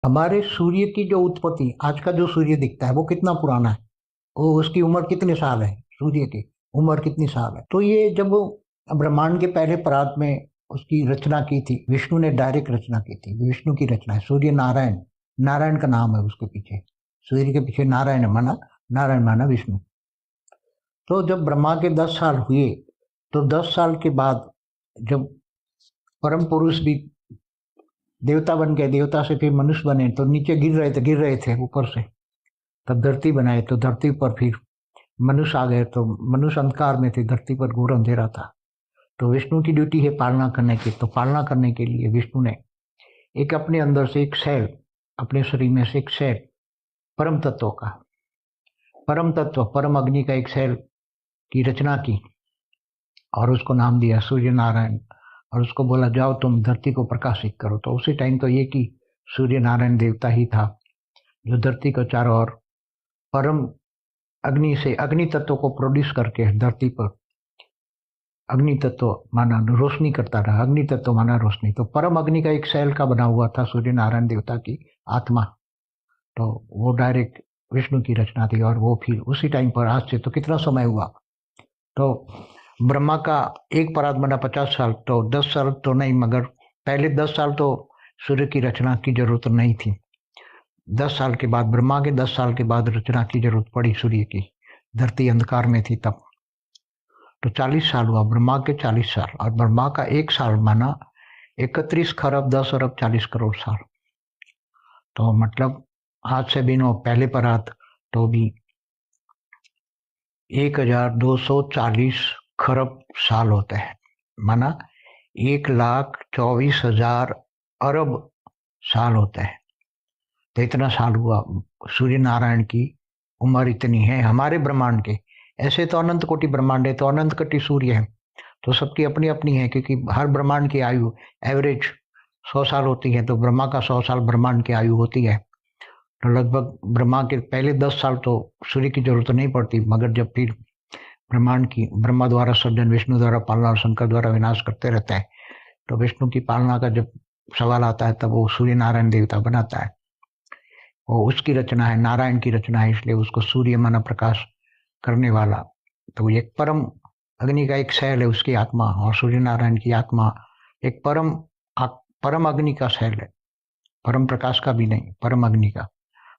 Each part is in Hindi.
हमारे सूर्य की जो उत्पत्ति, आज का जो सूर्य दिखता है वो कितना पुराना है, वो उसकी उम्र कितने साल है, सूर्य की उम्र कितनी साल है। तो ये जब ब्रह्मांड के पहले परात में उसकी रचना की थी, विष्णु ने डायरेक्ट रचना की थी। विष्णु की रचना है, सूर्य नारायण, नारायण का नाम है उसके पीछे, सूर्य के पीछे नारायण माना, नारायण माना विष्णु। तो जब ब्रह्मा के 10 साल हुए, तो 10 साल के बाद जब परम पुरुष भी देवता बन गए, देवता से फिर मनुष्य बने, तो नीचे गिर रहे थे ऊपर से, तब धरती बनाए, तो धरती पर फिर मनुष्य आ गए, तो मनुष्य अंधकार में थे, धरती पर घोर अंधेरा था। तो विष्णु की ड्यूटी है पालना करने की, तो पालना करने के लिए विष्णु ने एक अपने अंदर से एक सेल, अपने शरीर में से एक सेल, परम तत्व का, परम तत्व परम अग्नि का एक सेल की रचना की, और उसको नाम दिया सूर्य नारायण, और उसको बोला जाओ तुम धरती को प्रकाशित करो। तो उसी टाइम तो ये कि सूर्य नारायण देवता ही था जो धरती को चारों ओर परम अग्नि से, अग्नि तत्व को प्रोड्यूस करके धरती पर अग्नि तत्व माना रोशनी करता रहा, अग्नि तत्व माना रोशनी। तो परम अग्नि का एक सेल का बना हुआ था सूर्य नारायण देवता की आत्मा। तो वो डायरेक्ट विष्णु की रचना थी, और वो फिर उसी टाइम पर, आज से तो कितना समय हुआ, तो ब्रह्मा का एक परात बना 50 साल, तो 10 साल तो नहीं, मगर पहले 10 साल तो सूर्य की रचना की जरूरत नहीं थी। 10 साल के बाद, ब्रह्मा के 10 साल के बाद रचना की जरूरत पड़ी सूर्य की, धरती अंधकार में थी तब। तो 40 साल हुआ ब्रह्मा के, 40 साल, और ब्रह्मा का एक साल माना 31 खरब 10 अरब 40 करोड़ साल। तो मतलब आज से भी नो पहले परात तो भी 1240 खरब साल होते हैं, माना 1,24,000 अरब साल होते हैं। तो इतना साल हुआ सूर्य नारायण की उम्र, इतनी है हमारे ब्रह्मांड के। ऐसे तो अनंत कोटि ब्रह्मांड है, तो अनंत कोटि सूर्य है, तो सबकी अपनी अपनी है, क्योंकि हर ब्रह्मांड की आयु एवरेज 100 साल होती है, तो ब्रह्मा का 100 साल ब्रह्मांड की आयु होती है। तो लगभग ब्रह्मा के पहले 10 साल तो सूर्य की जरूरत नहीं पड़ती, मगर जब फिर ब्रह्मांड की ब्रह्मा द्वारा सृजन, विष्णु द्वारा पालना और शंकर द्वारा विनाश करते रहते हैं, तो विष्णु की पालना का जब सवाल आता है, तब वो सूर्य नारायण देवता बनाता है। वो उसकी रचना है, नारायण की रचना है, इसलिए उसको सूर्य माना प्रकाश करने वाला। तो एक परम अग्नि का एक शैल है उसकी आत्मा, और सूर्य नारायण की आत्मा एक परम अग्नि का शैल है, परम प्रकाश का भी नहीं, परम अग्नि का।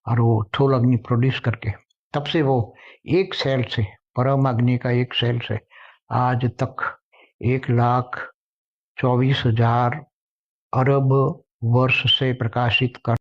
और वो ठोल अग्नि प्रोड्यूस करके, तब से वो एक सेल से, परम अग्नि का एक सेल से आज तक 1,24,000 अरब वर्ष से प्रकाशित कर